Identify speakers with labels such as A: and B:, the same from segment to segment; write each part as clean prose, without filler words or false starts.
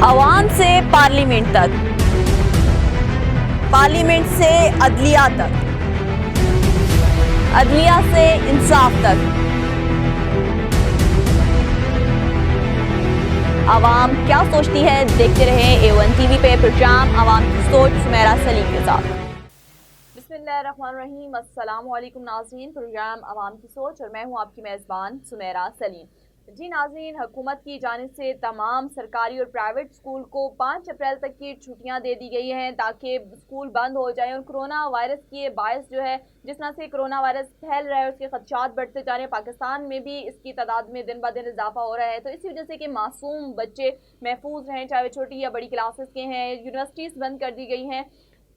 A: عوام سے پارلیمنٹ تک، پارلیمنٹ سے عدلیہ تک، عدلیہ سے انصاف تک، عوام کیا سوچتی ہے؟ دیکھتے رہیں A1 ٹی وی پہ پروگرام عوام کی سوچ سمیرا سلیم کے ساتھ۔ بسم اللہ الرحمن الرحیم، السلام علیکم ناظرین، پروگرام عوام کی سوچ اور میں ہوں آپ کی میزبان سمیرا سلیم۔ جی ناظرین، حکومت کی جانب سے تمام سرکاری اور پرائیویٹ اسکول کو 5 اپریل تک کی چھٹیاں دے دی گئی ہیں تاکہ اسکول بند ہو جائیں، اور کرونا وائرس کے باعث جو ہے جس طرح سے کرونا وائرس پھیل رہا ہے اس کے خدشات بڑھتے جا رہے ہیں، پاکستان میں بھی اس کی تعداد میں دن بدن اضافہ ہو رہا ہے، تو اسی وجہ سے کہ معصوم بچے محفوظ رہیں، چاہے وہ چھوٹی یا بڑی کلاسز کے ہیں۔ یونیورسٹیز بند کر دی گئی ہیں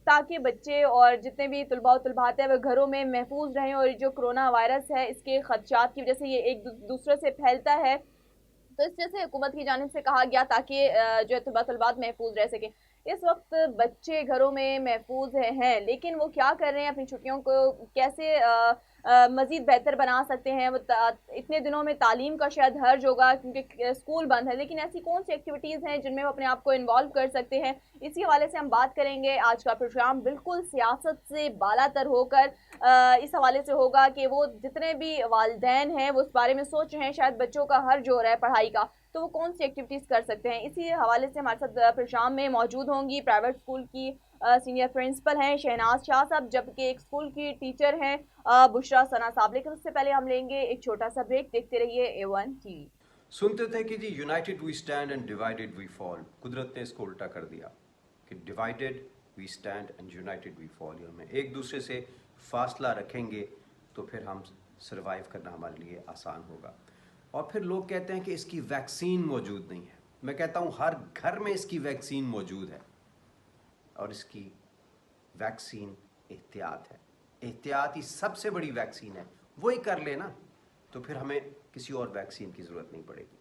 A: تاکہ بچے اور جتنے بھی طلباء و طلبات ہیں وہ گھروں میں محفوظ رہیں، اور جو کرونا وائرس ہے اس کے خدشات کی وجہ سے یہ ایک دوسرے سے پھیلتا ہے، تو اس وجہ سے حکومت کی جانب سے کہا گیا تاکہ جو طلباء طلبات محفوظ رہ سکیں۔ اس وقت بچے گھروں میں محفوظ ہیں، لیکن وہ کیا کر رہے ہیں، اپنی چھٹیوں کو کیسے مزید بہتر بنا سکتے ہیں؟ وہ اتنے دنوں میں تعلیم کا شاید حرج ہوگا کیونکہ اسکول بند ہے، لیکن ایسی کون سی ایکٹیویٹیز ہیں جن میں وہ اپنے آپ کو انوالو کر سکتے ہیں؟ اسی حوالے سے ہم بات کریں گے۔ آج کا پروگرام بالکل سیاست سے بالا تر ہو کر اس حوالے سے ہوگا کہ وہ جتنے بھی والدین ہیں وہ اس بارے میں سوچ رہے ہیں شاید بچوں کا حرج ہو رہا ہے پڑھائی کا، تو وہ کون سی ایکٹیویٹیز کر سکتے ہیں۔ اسی حوالے سے ہمارے ساتھ پروگرام میں موجود ہوں گی پرائیویٹ اسکول کی سینئر پرنسپل ہیں شہناز شاہ صاحب، جبکہ ایک اسکول کی ٹیچر ہیں بشرا ثنا صاحب۔ لیکن اس سے پہلے ہم لیں گے ایک چھوٹا سا بریک، دیکھتے رہیے A1 ٹی وی۔
B: سنتے تھے کہ جی united we stand and divided we fall, قدرت نے اس کو الٹا کر دیا کہ divided we stand and united we fall, ہمیں ایک دوسرے سے فاصلہ رکھیں گے تو پھر ہم سروائیو کرنا ہمارے لیے آسان ہوگا۔ اور پھر لوگ کہتے ہیں کہ اس کی ویکسین موجود نہیں ہے، میں کہتا ہوں ہر گھر میں اس کی ویکسین موجود ہے، اور اس کی ویکسین احتیاط ہے۔ احتیاط ہی سب سے بڑی ویکسین ہے، وہی کر لینا تو پھر ہمیں کسی اور ویکسین کی ضرورت نہیں پڑے گی۔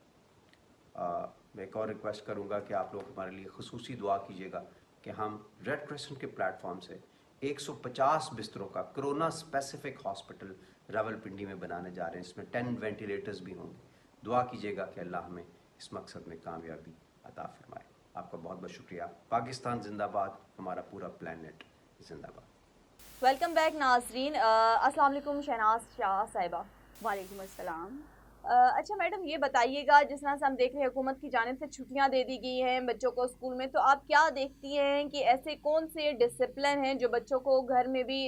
B: میں ایک اور ریکویسٹ کروں گا کہ آپ لوگ ہمارے لیے خصوصی دعا کیجیے گا کہ ہم ریڈ کریسنٹ کے پلیٹ فارم سے 150 بستروں کا کرونا اسپیسیفک ہاسپٹل راولپنڈی میں بنانے جا رہے ہیں، اس میں 10 وینٹیلیٹرز بھی ہوں گے۔ دعا کیجیے گا کہ اللہ ہمیں اس مقصد میں کامیابی عطا فرمائے۔ آپ کا بہت بہت شکریہ۔ پاکستان زندہ باد، ہمارا پورا پلانٹ زندہ باد۔
A: ویلکم بیک ناظرین۔ السلام علیکم شہناز شاہ صاحبہ۔
C: وعلیکم السلام۔
A: اچھا میڈم، یہ بتائیے گا جس طرح سے ہم دیکھ رہے ہیں حکومت کی جانب سے چھٹیاں دے دی گئی ہیں بچوں کو اسکول میں، تو آپ کیا دیکھتی ہیں کہ ایسے کون سے ڈسپلن ہیں جو بچوں کو گھر میں بھی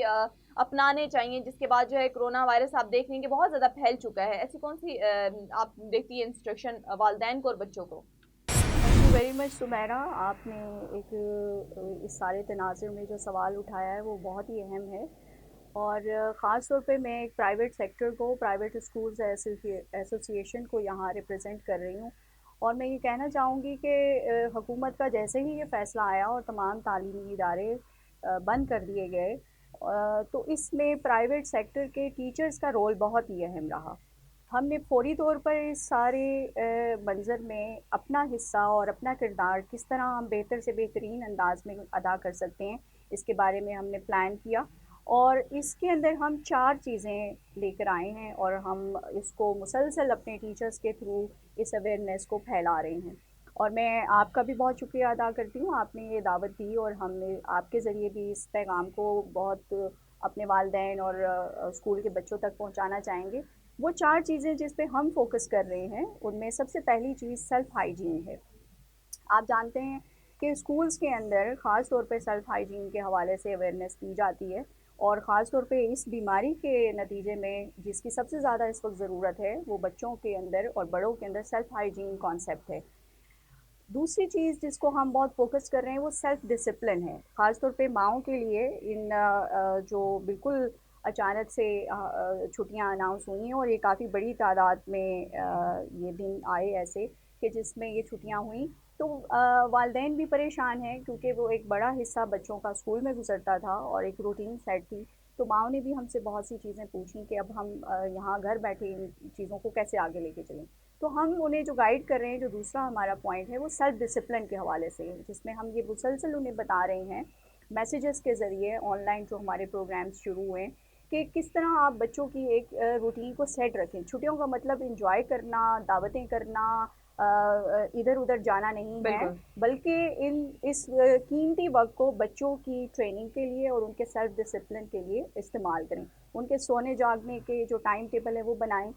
A: اپنانے چاہیے، جس کے بعد جو ہے کرونا وائرس آپ دیکھ رہے ہیں کہ بہت زیادہ پھیل چکا ہے، ایسی کون سی آپ دیکھتی ہیں انسٹرکشن والدین کو اور بچوں کو؟
C: Thank you very much Samira, آپ نے ایک اس سارے تناظر میں جو سوال اٹھایا ہے وہ بہت ہی اہم ہے، اور خاص طور پہ میں ایک پرائیویٹ سیکٹر کو، پرائیویٹ اسکولز ایسوسی ایشن کو یہاں ریپرزینٹ کر رہی ہوں، اور میں یہ کہنا چاہوں گی کہ حکومت کا جیسے ہی یہ فیصلہ آیا اور تمام تعلیمی ادارے بند کر دیے گئے، تو اس میں پرائیویٹ سیکٹر کے ٹیچرز کا رول بہت ہی اہم رہا۔ ہم نے فوری طور پر اس سارے منظر میں اپنا حصہ اور اپنا کردار کس طرح ہم بہتر سے بہترین انداز میں ادا کر سکتے ہیں، اس کے بارے میں ہم نے پلان کیا، اور اس کے اندر ہم 4 چیزیں لے کر آئے ہیں، اور ہم اس کو مسلسل اپنے ٹیچرز کے تھرو اس اویئرنیس کو پھیلا رہے ہیں، اور میں آپ کا بھی بہت شکریہ ادا کرتی ہوں، آپ نے یہ دعوت دی اور ہم نے آپ کے ذریعے بھی اس پیغام کو بہت اپنے والدین اور اسکول کے بچوں تک پہنچانا چاہیں گے۔ وہ 4 چیزیں جس پہ ہم فوکس کر رہے ہیں ان میں سب سے پہلی چیز سیلف ہائیجین ہے۔ آپ جانتے ہیں کہ اسکولز کے اندر خاص طور پہ سیلف ہائیجین کے حوالے سے اویئرنیس دی جاتی ہے، اور خاص طور پہ اس بیماری کے نتیجے میں جس کی سب سے زیادہ اس وقت ضرورت ہے وہ بچوں کے اندر اور بڑوں کے اندر سیلف ہائیجین کانسیپٹ ہے۔ دوسری چیز جس کو ہم بہت فوکس کر رہے ہیں وہ سیلف ڈسپلن ہے، خاص طور پہ ماؤں کے لیے۔ ان جو بالکل اچانک سے چھٹیاں اناؤنس ہوئی ہیں، اور یہ کافی بڑی تعداد میں یہ دن آئے ایسے کہ جس میں یہ چھٹیاں ہوئیں، تو والدین بھی پریشان ہیں کیونکہ وہ ایک بڑا حصہ بچوں کا اسکول میں گزرتا تھا اور ایک روٹین سیٹ تھی، تو ماؤں نے بھی ہم سے بہت سی چیزیں پوچھیں کہ اب ہم یہاں گھر بیٹھے ان چیزوں کو کیسے آگے لے کے چلیں۔ تو ہم انہیں جو گائیڈ کر رہے ہیں، جو دوسرا ہمارا پوائنٹ ہے وہ سیلف ڈسپلن کے حوالے سے، جس میں ہم یہ مسلسل انہیں بتا رہے ہیں میسیجز کے ذریعے، آن لائن جو ہمارے پروگرامز شروع ہوئے، کہ کس طرح آپ بچوں کی ایک روٹین کو سیٹ رکھیں۔ چھٹیوں کا مطلب انجوائے کرنا، دعوتیں کرنا، इधर उधर जाना नहीं है,
A: बिल्कुल।
C: बल्कि इस कीमती वक्त को बच्चों की ट्रेनिंग के लिए और उनके सेल्फ डिसिप्लिन के लिए इस्तेमाल करें। उनके सोने जागने के जो टाइम टेबल है वो बनाएं,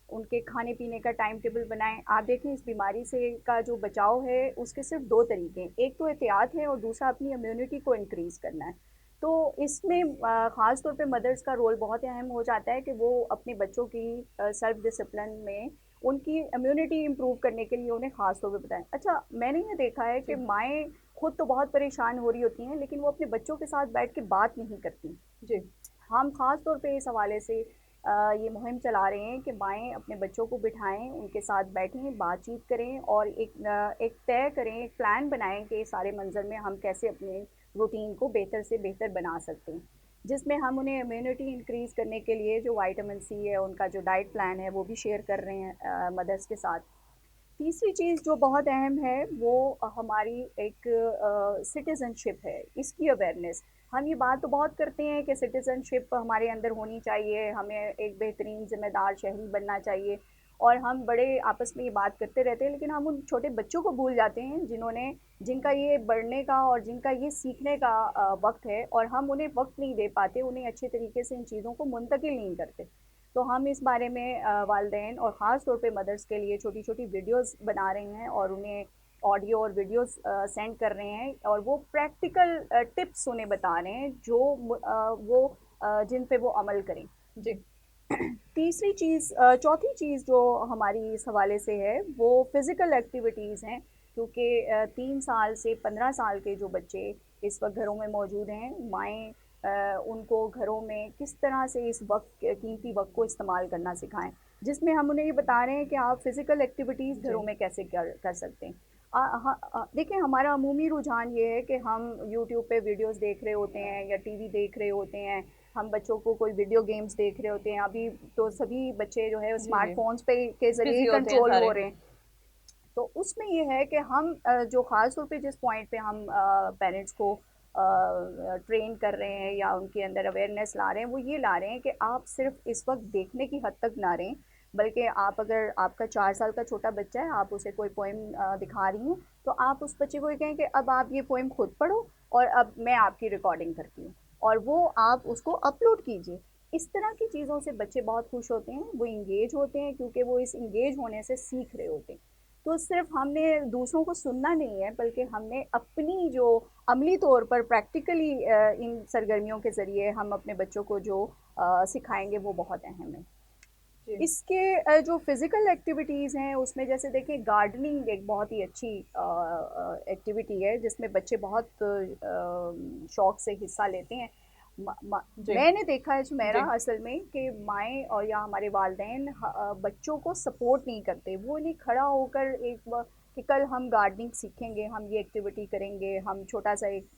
C: उनके खाने पीने का टाइम टेबल बनाएं। आप देखें इस बीमारी से का जो बचाव है उसके सिर्फ दो तरीके हैं, एक तो एहतियात है और दूसरा अपनी इम्यूनिटी को इंक्रीज़ करना है। तो इसमें ख़ास तौर पे मदर्स का रोल बहुत अहम हो जाता है कि वो अपने बच्चों की सेल्फ डिसिप्लिन में उनकी इम्यूनिटी इम्प्रूव करने के लिए उन्हें ख़ास तौर पे बताएं। अच्छा, मैंने ये देखा है कि
A: जी।
C: माएँ खुद तो बहुत परेशान हो रही होती हैं, लेकिन वो अपने बच्चों के साथ बैठ के बात नहीं करती।
A: जी।
C: हम ख़ास तौर पे इस हवाले से ये मुहिम चला रहे हैं कि माएँ अपने बच्चों को बिठाएं, उनके साथ बैठें, बातचीत करें और एक तय करें, एक प्लान बनाएं कि इस सारे मंज़र में हम कैसे अपने रूटीन को बेहतर से बेहतर बना सकते हैं, जिसमें हम उन्हें इम्यूनिटी इंक्रीज़ करने के लिए जो विटामिन सी है, उनका जो डाइट प्लान है वो भी शेयर कर रहे हैं मदर्स के साथ। तीसरी चीज़ जो बहुत अहम है वो हमारी एक सिटीज़नशिप है, इसकी अवेयरनेस। हम ये बात तो बहुत करते हैं कि सिटीज़नशिप हमारे अंदर होनी चाहिए, हमें एक बेहतरीन ज़िम्मेदार शहरी बनना चाहिए और हम बड़े आपस में ये बात करते रहते हैं, लेकिन हम उन छोटे बच्चों को भूल जाते हैं जिनका ये बढ़ने का और जिनका ये सीखने का वक्त है, और हम उन्हें वक्त नहीं दे पाते, उन्हें अच्छे तरीके से इन चीज़ों को मुंतकिल नहीं करते। तो हम इस बारे में वालिदैन और ख़ास तौर पे मदर्स के लिए छोटी छोटी वीडियोस बना रहे हैं और उन्हें ऑडियो और वीडियोस सेंड कर रहे हैं, और वो प्रैक्टिकल टिप्स उन्हें बता रहे हैं जो जिन पे वो अमल करें।
A: जी।
C: तीसरी चीज़ चौथी चीज़ जो हमारी इस हवाले से है वो फ़िज़िकल एक्टिविटीज़ हैं, क्योंकि 3 साल से 15 साल के जो बच्चे इस वक्त घरों में मौजूद हैं, माएँ उनको घरों में किस तरह से इस वक्त कीमती वक्त को इस्तेमाल करना सिखाएं, जिसमें हम उन्हें ये बता रहे हैं कि आप फ़िज़िकल एक्टिविटीज़
A: जी।
C: घरों में कैसे कर सकते हैं। देखिए, हमारा अमूमी रुझान ये है कि हम यूट्यूब पे वीडियोस देख रहे होते हैं या टीवी देख रहे होते हैं, हम बच्चों को कोई वीडियो गेम्स देख रहे होते हैं। अभी तो सभी बच्चे जो है
A: जी। जी।
C: स्मार्टफोन्स पे के ज़रिए
A: बिजी होते हैं
C: कंट्रोल हो
A: सारे।
C: रहे हैं। तो उसमें ये है कि हम जो ख़ास तौर पे जिस पॉइंट पे हम पेरेंट्स को ट्रेन कर रहे हैं या उनके अंदर अवेयरनेस ला रहे हैं, वो ये ला रहे हैं कि आप सिर्फ इस वक्त देखने की हद तक ना रहें, बल्कि आप अगर आपका 4 साल का छोटा बच्चा है, आप उसे कोई पोइम दिखा रही हैं, तो आप उस बच्चे को ये कहें कि अब आप ये पोइम खुद पढ़ो और अब मैं आपकी रिकॉर्डिंग करती हूँ, और वो आप उसको अपलोड कीजिए। इस तरह की चीज़ों से बच्चे बहुत खुश होते हैं, वो इंगेज होते हैं, क्योंकि वो इस इंगेज होने से सीख रहे होते हैं। तो सिर्फ हमने दूसरों को सुनना नहीं है, बल्कि हमने अपनी जो अमली तौर पर प्रैक्टिकली इन सरगर्मियों के ज़रिए हम अपने बच्चों को जो सिखाएंगे वो बहुत अहम है।
A: जी।
C: इसके जो फ़िज़िकल एक्टिविटीज़ हैं उसमें जैसे देखें, गार्डनिंग एक बहुत ही अच्छी एक्टिविटी है जिसमें बच्चे बहुत शौक़ से हिस्सा लेते हैं।
A: जी।
C: मैंने देखा है सुमेरा
A: जी।
C: असल में कि माएँ और या हमारे वालिदैन बच्चों को सपोर्ट नहीं करते, वो नहीं खड़ा होकर कि कल हम गार्डनिंग सीखेंगे, हम ये एक्टिविटी करेंगे, हम छोटा सा एक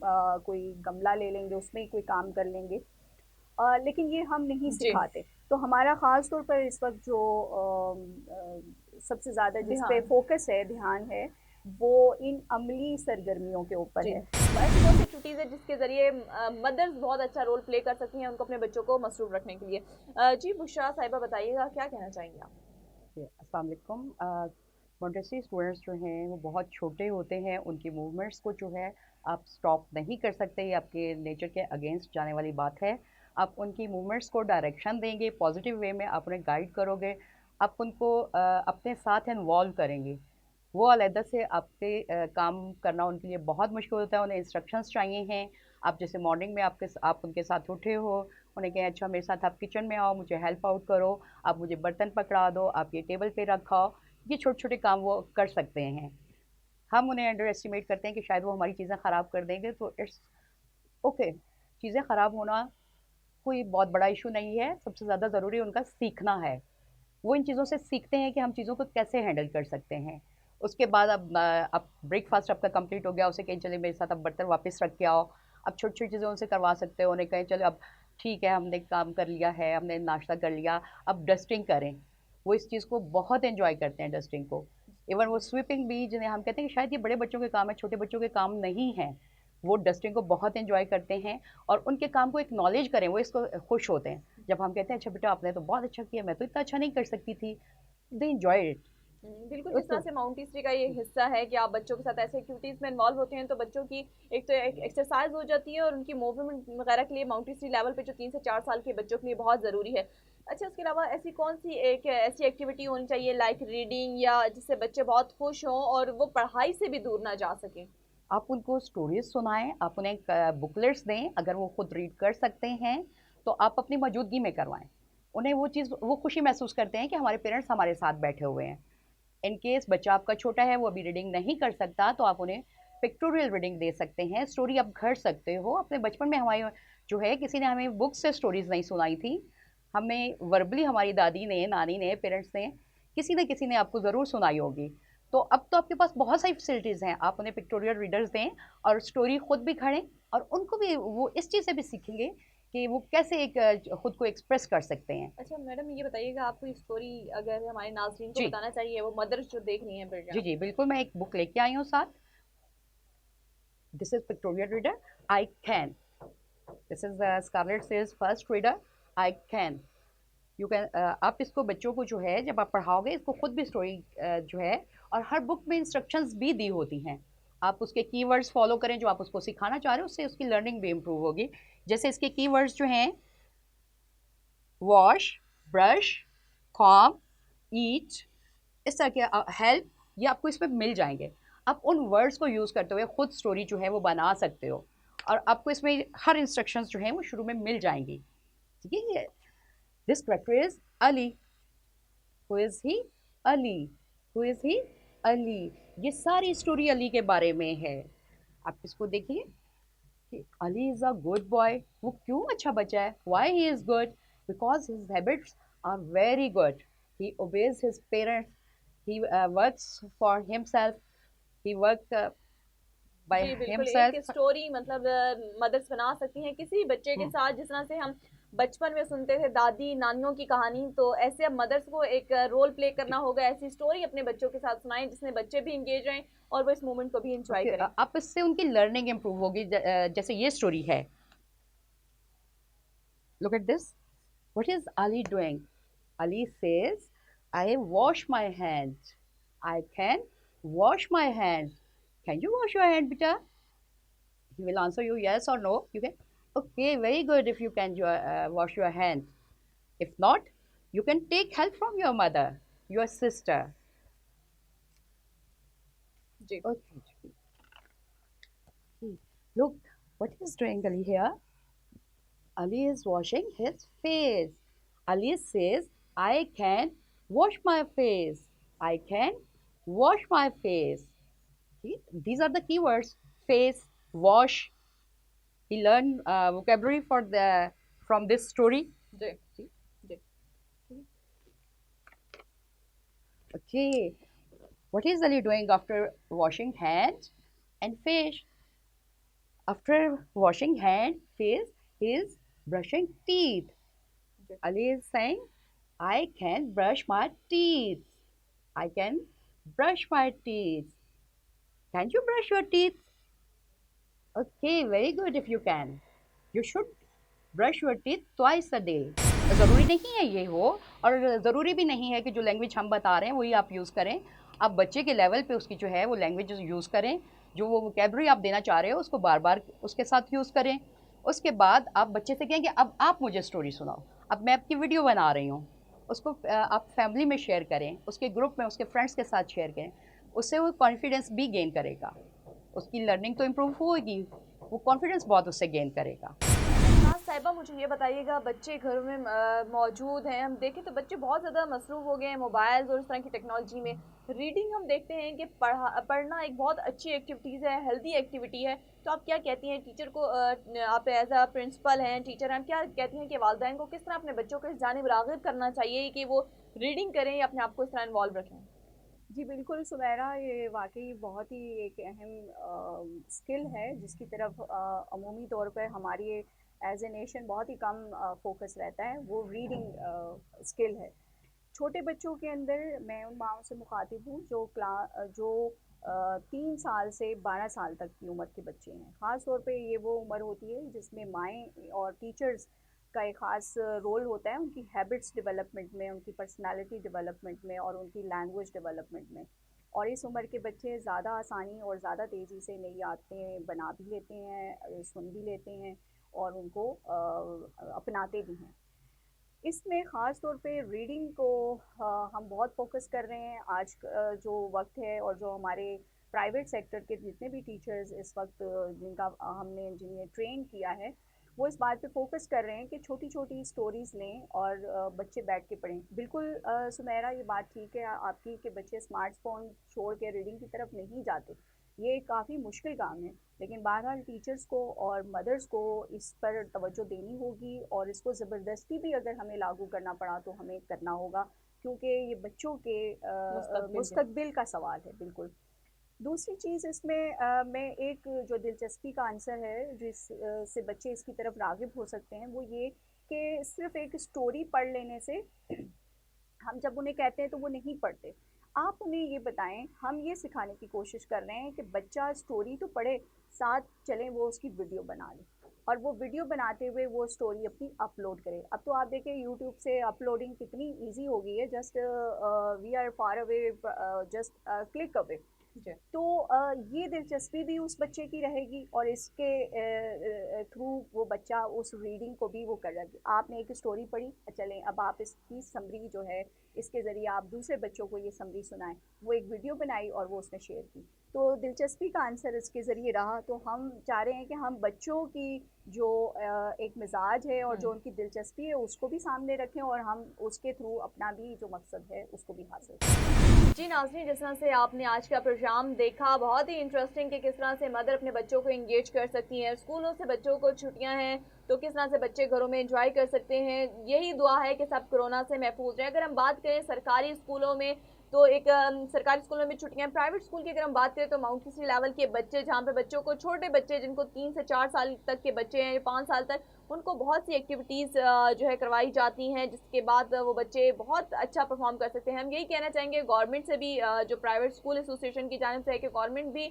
C: कोई गमला ले लेंगे, उसमें ही कोई काम कर लेंगे, लेकिन ये हम नहीं
A: जी।
C: सिखाते। तो हमारा ख़ास तौर पर इस वक्त जो सबसे ज़्यादा जिस पे
A: ध्यान।
C: फोकस है, ध्यान है, वो इन अमली सरगर्मियों के ऊपर
A: जी।
C: है।
A: ऐसी कौन सी एक्टिविटीज़ है जिसके ज़रिए मदर्स बहुत अच्छा रोल प्ले कर सकती हैं उनको अपने बच्चों को मसरूफ़ रखने के लिए? जी बुशरा साहिबा बताइएगा, क्या कहना चाहेंगी आप?
D: जी, अस्सलाम वालेकुम। मोंटेसरी स्टूडेंट्स जो हैं वो बहुत छोटे होते हैं, उनकी मूवमेंट्स को जो है आप स्टॉप नहीं कर सकते, ये आपके नेचर के अगेंस्ट जाने वाली बात है। आप उनकी मूवमेंट्स को डायरेक्शन देंगे, पॉजिटिव वे में आप उन्हें गाइड करोगे, आप उनको अपने साथ इन्वॉल्व करेंगे। वो अलहदा से आपके काम करना उनके लिए बहुत मुश्किल होता है, उन्हें इंस्ट्रक्शंस चाहिए हैं। आप जैसे मॉर्निंग में आप उनके साथ उठे हो, उन्हें कहें अच्छा मेरे साथ आप किचन में आओ, मुझे हेल्प आउट करो, आप मुझे बर्तन पकड़ा दो, आप ये टेबल पे रखाओ। ये छोटे-छोटे काम वो कर सकते हैं। हम उन्हें अंडर एस्टिमेट करते हैं कि शायद वो हमारी चीज़ें ख़राब कर देंगे, तो इट्स ओके। चीज़ें ख़राब होना कोई बहुत बड़ा इशू नहीं है, सबसे ज़्यादा ज़रूरी उनका सीखना है। वो इन चीज़ों से सीखते हैं कि हम चीज़ों को कैसे हैंडल कर सकते हैं। उसके बाद अब ब्रेकफ़ास्ट आपका कंप्लीट हो गया, उसे कहें चलिए मेरे साथ अब बर्तन वापस रख के आओ। अब छोटी-छोटी चीज़ें उनसे करवा सकते हो, उन्हें कहें चलो अब ठीक है, हमने काम कर लिया है, हमने नाश्ता कर लिया, अब डस्टिंग करें। वो इस चीज़ को बहुत एन्जॉय करते हैं, डस्टिंग को। इवन वो स्वीपिंग भी, जिन्हें हम कहते हैं कि शायद ये बड़े बच्चों के काम है, छोटे बच्चों के काम नहीं हैं, वो डस्टिंग को बहुत एन्जॉय करते हैं और उनके काम को एक्नॉलेज करें, वो इसको खुश होते हैं। जब हम कहते हैं अच्छा बेटा आपने तो बहुत अच्छा किया, मैं तो इतना अच्छा नहीं कर सकती थी, दे एन्जॉय इट।
A: بالکल, जिस तरह से माउंटेसरी का ये हिस्सा है कि आप बच्चों के साथ ऐसे एक्टिविटीज़ में इन्वॉल्व होते हैं तो बच्चों की एक तो एक एक्सरसाइज हो जाती है और उनकी मूवमेंट वगैरह के लिए माउंटेसरी लेवल पे जो 3 से 4 साल के बच्चों के लिए बहुत ज़रूरी है. अच्छा, उसके अलावा ऐसी कौन सी एक ऐसी एक्टिविटी होनी चाहिए लाइक रीडिंग या जिससे बच्चे बहुत खुश हों और वो पढ़ाई से भी दूर ना जा सकें?
D: आप उनको स्टोरीज सुनाएं, आप उन्हें बुकलेट्स दें, अगर वो खुद रीड कर सकते हैं तो आप अपनी मौजूदगी में करवाएं. उन्हें वो खुशी महसूस करते हैं कि हमारे पेरेंट्स हमारे साथ बैठे हुए हैं. इन केस बच्चा आपका छोटा है, वो अभी रीडिंग नहीं कर सकता, तो आप उन्हें पिक्टोरियल रीडिंग दे सकते हैं. स्टोरी आप घर सकते हो. अपने बचपन में हमारे जो है किसी ने हमें बुक से स्टोरीज नहीं सुनाई थी, हमें वर्बली हमारी दादी ने, नानी ने, पेरेंट्स ने, किसी न किसी ने आपको ज़रूर सुनाई होगी. तो अब तो आपके पास बहुत सारी फैसिलिटीज़ हैं. आप उन्हें पिक्टोरियल रीडर्स दें और स्टोरी खुद भी पढ़ें, और उनको भी वो इस चीज़ से भी सीखेंगे कि वो कैसे एक खुद को एक्सप्रेस कर सकते हैं.
A: अच्छा मैडम, ये बताइएगा आपको ये स्टोरी अगर हमारे नाज़रीन को
D: जी
A: बताना चाहिए, वो मदर्स जो देख रही हैं
D: जी
A: प्रोग्राम.
D: जी बिल्कुल, मैं एक बुक लेके आई हूँ साथ. This is pictorial reader, I can. This is scarlet sage first reader, I can. You can. आप इसको बच्चों को जो है जब आप पढ़ाओगे, इसको खुद भी स्टोरी जो है, और हर बुक में इंस्ट्रक्शंस भी दी होती हैं. आप उसके कीवर्ड्स फॉलो करें जो आप उसको सिखाना चाह रहे हो, उससे उसकी लर्निंग भी इम्प्रूव होगी. जैसे इसके कीवर्ड्स जो हैं, वॉश, ब्रश, कॉम, ईट, इस तरह के, हेल्प, ये आपको इसमें मिल जाएंगे. आप उन वर्ड्स को यूज़ करते हुए खुद स्टोरी जो है वो बना सकते हो, और आपको इसमें हर इंस्ट्रक्शंस जो हैं वो शुरू में मिल जाएंगी. ठीक है. This character is Ali. Who is he? Ali. Who is he? Ali. ये सारी स्टोरी अली के बारे में है. आप इसको देखिए कि Ali is a good boy. वो क्यों अच्छा बच्चा है? Why he is good? Because his habits are very good. He obeys his parents. He works for himself. He work by
A: जी बिल्कुल, एक
D: हिमसेल्फ.
A: स्टोरी मतलब मदर्स बना सकती हैं किसी बच्चे के साथ, जिस तरह से हम बचपन में सुनते थे दादी नानियों की कहानी, तो ऐसे अब मदर्स को एक रोल प्ले करना होगा, ऐसी स्टोरी अपने बच्चों के साथ सुनाएं जिसमें बच्चे भी इंगेज रहें और वो इस मोमेंट को भी इंजॉय करें.
D: आप इससे उनकी लर्निंग इम्प्रूव होगी. जैसे ये स्टोरी है. Look at this. What is Ali doing? Ali says, I wash my hands. I can wash my hands. Can you wash your hand, beta? He will answer you yes or no. You can. Okay, very good if you can wash your hands. If not, you can take help from your mother, your sister.
A: Ji.
D: Okay. Look, what is doing Ali here? Ali is washing his face. Ali says, I can wash my face. I can wash my face. See, these are the keywords: face, wash. He learned vocabulary from this story.
A: Ji. Ji.
D: Okay, what is Ali doing after washing hands and face? After washing hand, face, he is brushing teeth. Ali is saying, I can brush my teeth. I can brush my teeth. Can you brush your teeth? Okay, very good if you can. You should brush your teeth twice a day. ज़रूरी नहीं है ये हो, और ज़रूरी भी नहीं है कि जो लैंग्वेज हम बता रहे हैं वही आप यूज़ करें. आप बच्चे के लेवल पे उसकी जो है वो लैंग्वेज यूज़ करें. जो वो वोकेबलरी आप देना चाह रहे हो उसको बार बार उसके साथ यूज़ करें. उसके बाद आप बच्चे से कहें कि अब आप मुझे स्टोरी सुनाओ. अब मैं आपकी वीडियो बना रही हूँ, उसको आप फैमिली में शेयर करें, उसके ग्रुप में उसके फ्रेंड्स के साथ शेयर करें. उससे वो कॉन्फिडेंस भी गेन करेगा. उसकी लर्निंग तो इम्प्रूव होगी, वो कॉन्फिडेंस बहुत उससे गेन करेगा.
A: हाँ साहिबा, मुझे ये बताइएगा, बच्चे घरों में मौजूद हैं, हम देखें तो बच्चे बहुत ज़्यादा मसरूफ़ हो गए हैं मोबाइल्स और इस तरह की टेक्नोलॉजी में. रीडिंग हम देखते हैं कि पढ़ना एक बहुत अच्छी एक्टिविटीज़ है, हेल्दी एक्टिविटी है. तो आप क्या कहती हैं टीचर को, आप एज अ प्रिंसिपल हैं, टीचर हैं, क्या कहती हैं कि वालिदैन को किस तरह अपने बच्चों को इस जानिब राग़िब करना चाहिए कि वो रीडिंग करें या अपने आप को इस तरह इन्वॉल्व रखें?
C: जी बिल्कुल सुमेरा, ये वाकई बहुत ही एक अहम स्किल है जिसकी तरफ अमूमी तौर पर हमारी एज ए नेशन बहुत ही कम फोकस रहता है. वो रीडिंग स्किल है. छोटे बच्चों के अंदर मैं उन माओं से मुखातिब हूँ जो 3 साल से 12 साल तक की उम्र के बच्चे हैं. ख़ास तौर पे ये वो उम्र होती है जिसमें माएँ और टीचर्स کا ایک خاص رول ہوتا ہے ان کی ہیبٹس ڈیولپمنٹ میں، ان کی پرسنالٹی ڈیولپمنٹ میں اور ان کی لینگویج ڈیولپمنٹ میں. اور اس عمر کے بچے زیادہ آسانی اور زیادہ تیزی سے نئی عادتیں بنا بھی لیتے ہیں، سن بھی لیتے ہیں اور ان کو اپناتے بھی ہیں. اس میں خاص طور پہ ریڈنگ کو ہم بہت فوکس کر رہے ہیں. آج جو وقت ہے اور جو ہمارے پرائیویٹ سیکٹر کے جتنے بھی ٹیچرز اس وقت جنہیں ٹرین کیا ہے، وہ اس بات پہ فوکس کر رہے ہیں کہ چھوٹی چھوٹی سٹوریز لیں اور بچے بیٹھ کے پڑھیں. بالکل سمیرا یہ بات ٹھیک ہے آپ کی کہ بچے اسمارٹ فون چھوڑ کے ریڈنگ کی طرف نہیں جاتے، یہ کافی مشکل کام ہے، لیکن بہرحال ٹیچرز کو اور مدرز کو اس پر توجہ دینی ہوگی اور اس کو زبردستی بھی اگر ہمیں لاگو کرنا پڑا تو ہمیں کرنا ہوگا، کیونکہ یہ بچوں کے مستقبل کا سوال ہے. بالکل. دوسری چیز اس میں ایک جو دلچسپی کا عنصر ہے جس سے بچے اس کی طرف راغب ہو سکتے ہیں وہ یہ کہ صرف ایک سٹوری پڑھ لینے سے ہم جب انہیں کہتے ہیں تو وہ نہیں پڑھتے. آپ انہیں یہ بتائیں، ہم یہ سکھانے کی کوشش کر رہے ہیں کہ بچہ سٹوری تو پڑھے، ساتھ چلیں وہ اس کی ویڈیو بنا لیں اور وہ ویڈیو بناتے ہوئے وہ سٹوری اپنی اپلوڈ کرے. اب تو آپ دیکھیں یوٹیوب سے اپلوڈنگ کتنی ایزی ہو گئی ہے، just we are far away, just click away. تو یہ دلچسپی بھی اس بچے کی رہے گی اور اس کے تھرو وہ بچہ اس ریڈنگ کو بھی وہ کر رہا ہے. آپ نے ایک سٹوری پڑھی، چلیں اب آپ اس کی سمری جو ہے اس کے ذریعے آپ دوسرے بچوں کو یہ سمری سنائیں. وہ ایک ویڈیو بنائی اور وہ اس نے شیئر کی، تو دلچسپی کا عنصر اس کے ذریعے رہا. تو ہم چاہ رہے ہیں کہ ہم بچوں کی جو ایک مزاج ہے اور جو ان کی دلچسپی ہے اس کو بھی سامنے رکھیں اور ہم اس کے تھرو اپنا بھی جو مقصد ہے اس کو بھی حاصل کریں.
A: جی ناظرین، جس طرح سے آپ نے آج کا پروگرام دیکھا، بہت ہی انٹرسٹنگ کہ کس طرح سے مدر اپنے بچوں کو انگیج کر سکتی ہیں. اسکولوں سے بچوں کو چھٹیاں ہیں تو کس طرح سے بچے گھروں میں انجوائے کر سکتے ہیں. یہی دعا ہے کہ سب کورونا سے محفوظ رہیں. اگر ہم بات کریں سرکاری اسکولوں میں تو ایک سرکاری اسکولوں میں چھٹیاں، پرائیویٹ اسکول کی اگر ہم بات کریں تو ماؤنٹ کسی لیول کے بچے، جہاں پہ بچوں کو، چھوٹے بچے جن کو 3 سے 4 سال تک کے بچے ہیں، 5 سال تک، ان کو بہت سی ایکٹیویٹیز جو ہے کروائی جاتی ہیں جس کے بعد وہ بچے بہت اچھا پرفارم کر سکتے ہیں. ہم یہی کہنا چاہیں گے گورنمنٹ سے بھی، جو پرائیویٹ اسکول ایسوسیشن کی جانب سے ہے، کہ گورنمنٹ بھی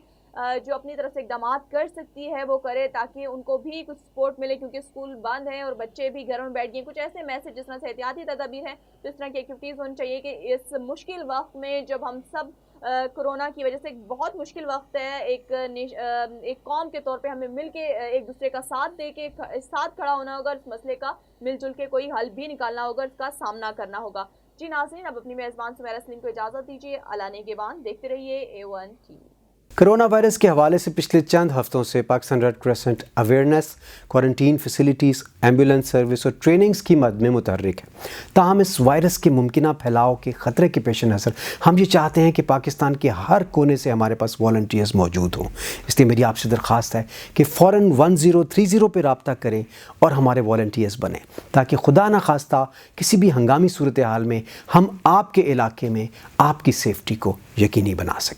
A: جو اپنی طرف سے اقدامات کر سکتی ہے وہ کرے تاکہ ان کو بھی کچھ سپورٹ ملے، کیونکہ اسکول بند ہیں اور بچے بھی گھروں میں بیٹھ گئے. کچھ ایسے میسج جس طرح سے احتیاطی تدابیر ہیں تو اس طرح کی ایکٹیویٹیز ہونی چاہیے کہ اس مشکل وقت میں جب ہم سب کورونا کی وجہ سے ایک بہت مشکل وقت ہے، ایک قوم کے طور پہ ہمیں مل کے ایک دوسرے کا ساتھ دے کے ساتھ کھڑا ہونا ہوگا، اس مسئلے کا مل جل کے کوئی حل بھی نکالنا ہوگا، اس کا سامنا کرنا ہوگا. جی ناظرین، اب اپنی میزبان سمیرا سلیم کو اجازت دیجیے. اعلان کے بعد دیکھتے رہیے A1 TV.
E: کرونا وائرس کے حوالے سے پچھلے چند ہفتوں سے Pakistan red crescent awareness, quarantine facilities, ambulance service اور ٹریننگز کی مد میں متحرک ہے. تاہم اس وائرس کے ممکنہ پھیلاؤ کے خطرے کے پیش نظر ہم یہ چاہتے ہیں کہ پاکستان کے ہر کونے سے ہمارے پاس والنٹیئرز موجود ہوں. اس لیے میری آپ سے درخواست ہے کہ فوراً 1030 پہ رابطہ کریں اور ہمارے والنٹیئرز بنیں، تاکہ خدا نخواستہ کسی بھی ہنگامی صورتحال میں ہم آپ کے علاقے میں آپ کی سیفٹی کو یقینی بنا سکیں.